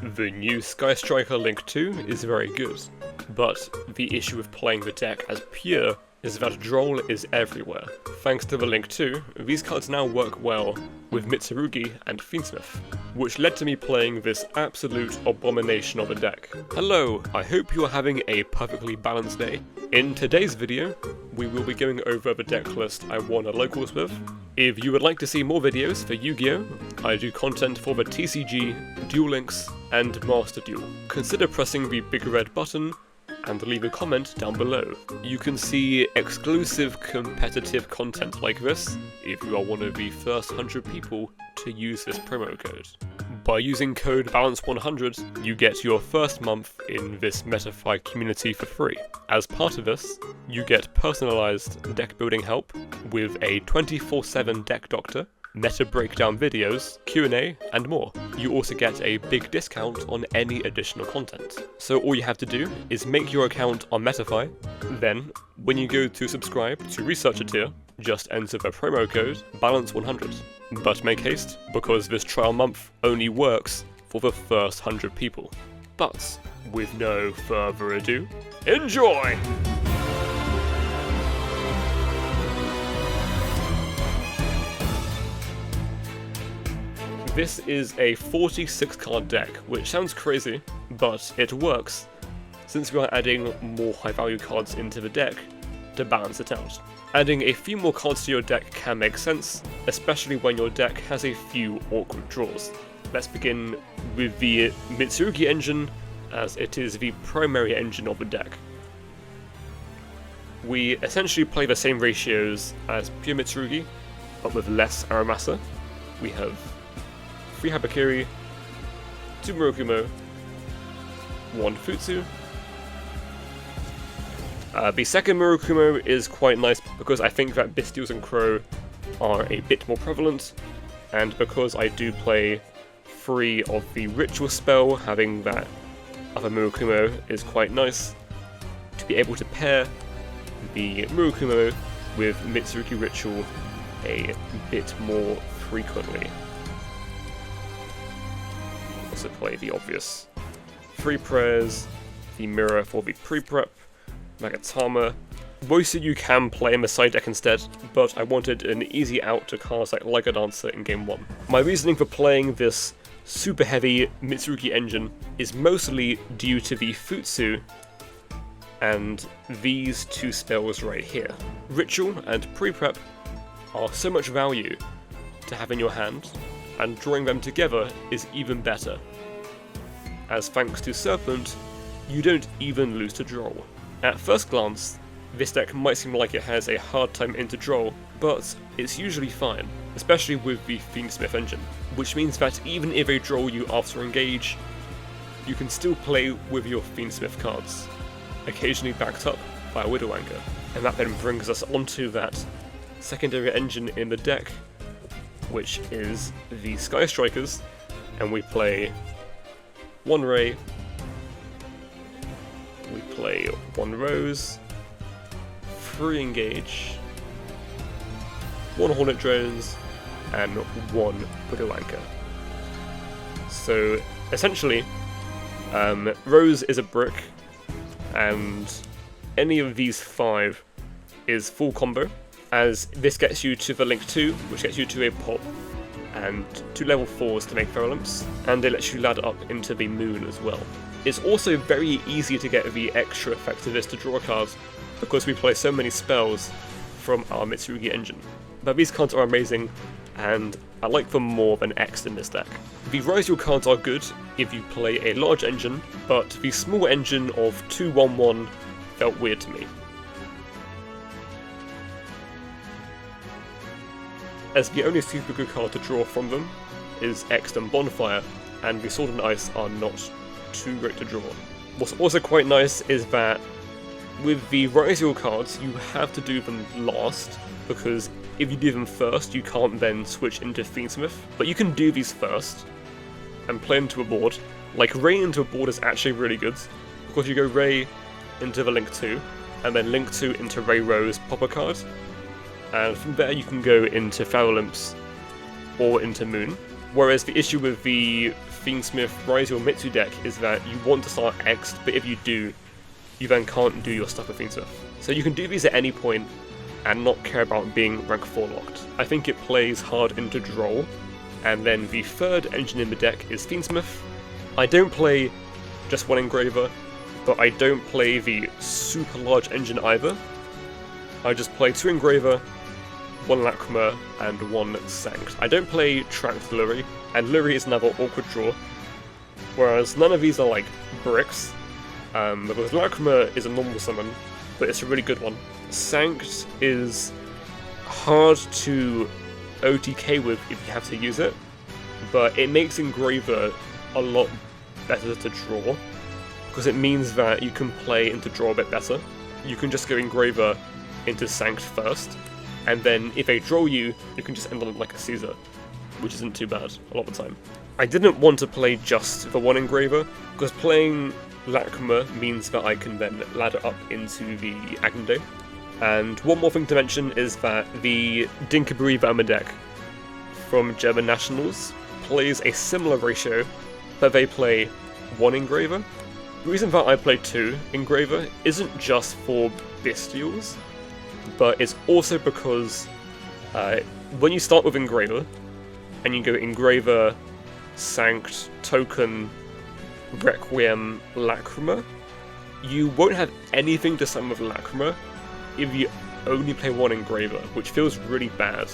The new Sky Striker Link 2 is very good, but the issue with playing the deck as pure is that Droll is everywhere. Thanks to the Link 2, these cards now work well with Mitsurugi and Fiendsmith, which led to me playing this absolute abomination of a deck. Hello, I hope you are having a perfectly balanced day. In today's video, we will be going over the deck list I won a locals with. If you would like to see more videos for Yu-Gi-Oh!, I do content for the TCG, Duel Links, and Master Duel. Consider pressing the big red button and leave a comment down below. You can see exclusive competitive content like this if you are one of the first 100 people to use this promo code. By using code BALANCE100, you get your first month in this Metafy community for free. As part of this, you get personalized deck building help with a 24/7 deck doctor, meta breakdown videos, Q&A, and more. You also get a big discount on any additional content. So all you have to do is make your account on Metafy, then when you go to subscribe to Researcher tier, just enter the promo code BALANCE100. But make haste, because this trial month only works for the first 100 people. But with no further ado, enjoy! This is a 46 card deck, which sounds crazy, but it works, since we are adding more high value cards into the deck to balance it out. Adding a few more cards to your deck can make sense, especially when your deck has a few awkward draws. Let's begin with the Mitsurugi engine, as it is the primary engine of the deck. We essentially play the same ratios as pure Mitsurugi, but with less Aramasa. We have 3 Habakiri, 2 Murokumo, 1 Futsu. The second Murokumo is quite nice because I think that Bestials and Crow are a bit more prevalent, and because I do play 3 of the Ritual spell, having that other Murokumo is quite nice to be able to pair the Murokumo with Mitsurugi Ritual a bit more frequently. Also play the obvious 3 prayers, the mirror for the pre-prep, Magatama. Mostly you can play in the side deck instead, but I wanted an easy out to cards like a Dancer in game 1. My reasoning for playing this super heavy Mitsurugi engine is mostly due to the Futsu and these 2 spells right here. Ritual and pre-prep are so much value to have in your hand, and drawing them together is even better, as thanks to Serpent, you don't even lose to draw. At first glance, this deck might seem like it has a hard time into draw, but it's usually fine, especially with the Fiendsmith engine, which means that even if they draw you after engage, you can still play with your Fiendsmith cards, occasionally backed up by a Widow Anchor. And that then brings us onto that secondary engine in the deck, which is the Sky Strikers, and we play 1 Ray, we play 1 Rose, 3 Engage, 1 Hornet Drones, and 1 Widow Anchor. So essentially, Rose is a brick, and any of these 5 is full combo, as this gets you to the Link 2, which gets you to a pop, and 2 level 4s to make Feral Imps, and it lets you ladder up into the Moon as well. It's also very easy to get the extra effect of this to draw cards, because we play so many spells from our Mitsurugi engine. But these cards are amazing, and I like them more than X in this deck. The Ryzeal cards are good if you play a large engine, but the small engine of 2/1/1 felt weird to me, as the only super good card to draw from them is X and Bonfire, and the Sword and Ice are not too great to draw. What's also quite nice is that with the Ryzeal cards, you have to do them last, because if you do them first, you can't then switch into Fiendsmith. But you can do these first and play into a board. Like, Ray into a board is actually really good, because you go Ray into the Link 2, and then Link 2 into Ray Rose, pop a card, and from there you can go into Feral Imps or into Moon. Whereas the issue with the Fiendsmith, Ryzeal, Mitsu deck is that you want to start X'd, but if you do, you then can't do your stuff with Fiendsmith. So you can do these at any point and not care about being rank 4 locked. I think it plays hard into draw, and then the third engine in the deck is Fiendsmith. I don't play just one Engraver, but I don't play the super large engine either. I just play 2 Engraver, 1 Lacrima, and 1 Sanct. I don't play Tracked Luri, and Luri is another awkward draw, whereas none of these are like bricks, because Lacrima is a normal summon, but it's a really good one. Sanct is hard to OTK with if you have to use it, but it makes Engraver a lot better to draw, because it means that you can play into draw a bit better. You can just go Engraver into Sanct first, and then if they draw you, you can just end on like a Caesar, which isn't too bad a lot of the time. I didn't want to play just the 1 Engraver, because playing Lacrima means that I can then ladder up into the Agnday. And one more thing to mention is that the Dinkaberry Verma deck from German Nationals plays a similar ratio, but they play 1 Engraver. The reason that I play 2 Engraver isn't just for Bestials, but it's also because when you start with Engraver, and you go Engraver, Sanct, Token, Requiem, Lacrima, you won't have anything to summon with Lacrima if you only play 1 Engraver, which feels really bad.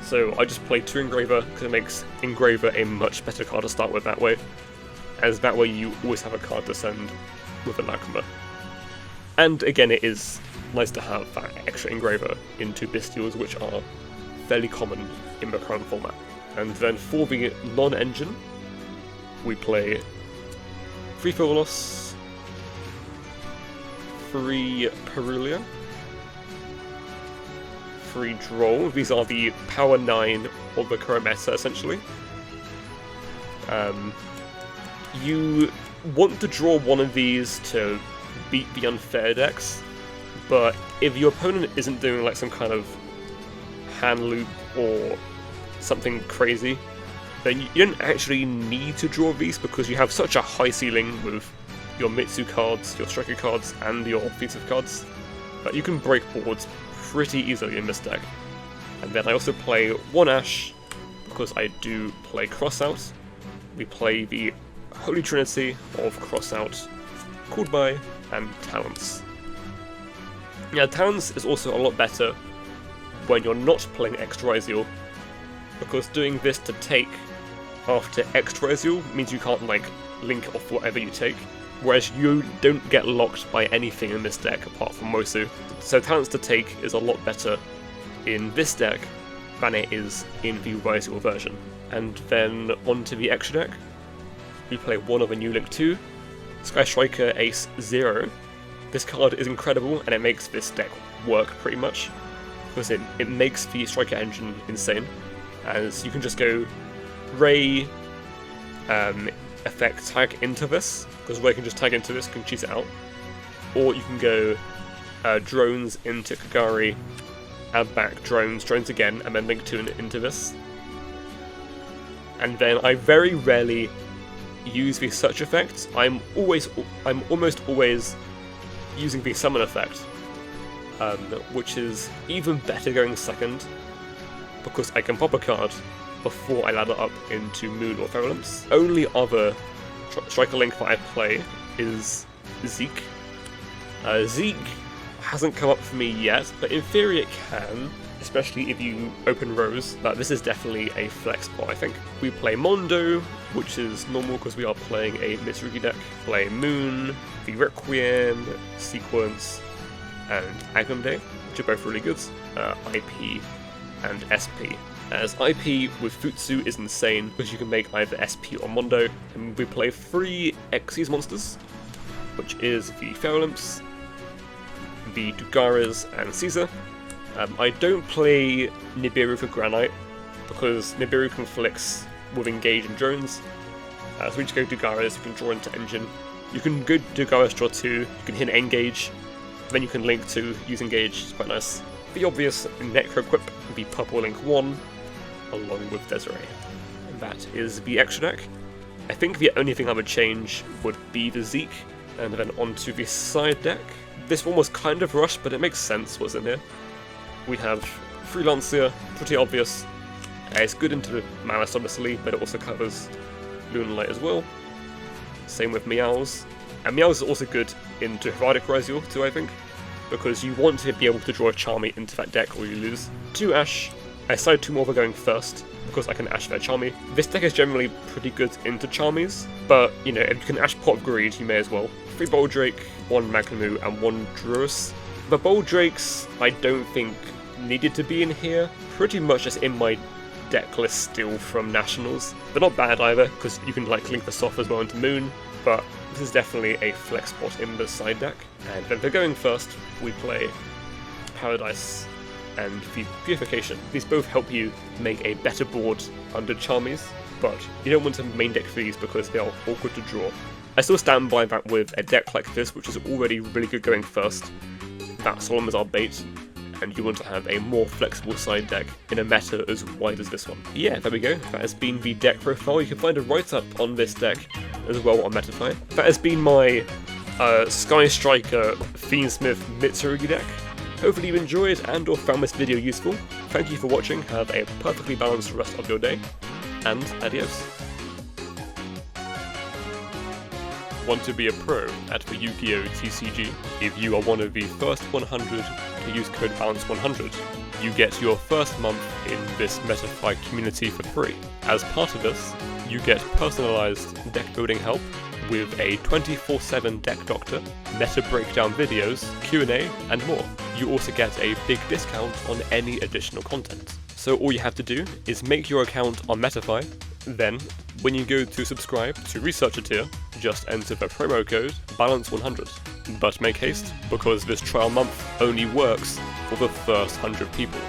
So I just play 2 Engraver because it makes Engraver a much better card to start with that way, as that way you always have a card to send with a Lacrima. And again, it is nice to have that extra Engraver into Bestials, which are fairly common in the current format. And then for the non-engine, we play 3 Phillos, 3 Perulia, 3 Droll. These are the power 9 of the current meta, essentially. You want to draw one of these to beat the unfair decks, but if your opponent isn't doing like some kind of hand loop or something crazy, then you don't actually need to draw these because you have such a high ceiling with your Mitsu cards, your Striker cards, and your offensive cards that you can break boards pretty easily in this deck. And then I also play 1 Ash because I do play Crossout. We play the Holy Trinity of Crossout, Called By, and Talents. Now, Talents is also a lot better when you're not playing Extra Ryzeal, because doing this to take after Extra Ryzeal means you can't like link off whatever you take, whereas you don't get locked by anything in this deck apart from Mosu. So Talents to take is a lot better in this deck than it is in the Ryzeal version. And then onto the extra deck, we play one of a new Link 2, Sky Striker Ace 0. This card is incredible and it makes this deck work pretty much, because it makes the Striker engine insane, as you can just go Ray, effect tag into this, because Ray can just tag into this, can cheese it out, or you can go drones into Kagari, add back drones again, and then Link 2 into this. And then I very rarely use the search effect. I'm almost always using the summon effect, which is even better going second, because I can pop a card before I ladder up into Moon or Ferulim's. Only other Striker Link that I play is Zeke. Zeke hasn't come up for me yet, but in theory it can, especially if you open Rose. But this is definitely a flex spot, I think. We play Mondo, which is normal because we are playing a Mitsurugi deck. Play Moon, the Requiem, Sequence, and Agnday, which are both really good. IP and SP. As IP with Futsu is insane because you can make either SP or Mondo. And we play 3 Xyz monsters, which is the Ferulim's, the Dugaras, and Caesar. I don't play Nibiru for Granite because Nibiru conflicts with Engage and Drones. So we just go Dugaras, you can draw into Engine. You can go Dugaras, draw 2, you can hit Engage, then you can Link 2, use Engage, it's quite nice. The obvious Necro Equip would be Purple Link 1, along with Desiree. And that is the extra deck. I think the only thing I would change would be the Zeke, and then onto the side deck. This one was kind of rushed, but it makes sense what's in here. We have Freelancer, pretty obvious. It's good into Malice obviously, but it also covers Lunalight as well. Same with Meows. And Meows is also good into Heraldic Ryzeal too, I think, because you want to be able to draw a Charmy into that deck or you lose. 2 Ash. I decided 2 more were going first, because I can Ash their Charmy. This deck is generally pretty good into Charmies, but, you know, if you can Ash Pot of Greed, you may as well. 3 Bold Drake, 1 Magnemue, and 1 Druus. The Bold Drakes, I don't think needed to be in here. Pretty much just in my deck list still from Nationals. They're not bad either, because you can like link the Soft as well into Moon, but this is definitely a flex spot in the side deck. And then for going first, we play Paradise and the Purification. These both help you make a better board under Charmies, but you don't want to main deck these because they are awkward to draw. I still stand by that with a deck like this, which is already really good going first. That Solomon's our bait, and you want to have a more flexible side deck in a meta as wide as this one. Yeah, there we go. That has been the deck profile. You can find a write-up on this deck as well on Metafy. That has been my Sky Striker Fiendsmith Mitsurugi deck. Hopefully you enjoyed and or found this video useful. Thank you for watching, have a perfectly balanced rest of your day, and adios. Want to be a pro at the Yu-Gi-Oh! TCG? If you are one of the first 100 to use code BALANCE100, you get your first month in this Metafy community for free. As part of this, you get personalised deck building help with a 24/7 deck doctor, meta breakdown videos, Q&A, and more. You also get a big discount on any additional content. So all you have to do is make your account on Metafy, then when you go to subscribe to Researcher tier, just enter the promo code BALANCE100. But make haste, because this trial month only works for the first 100 people.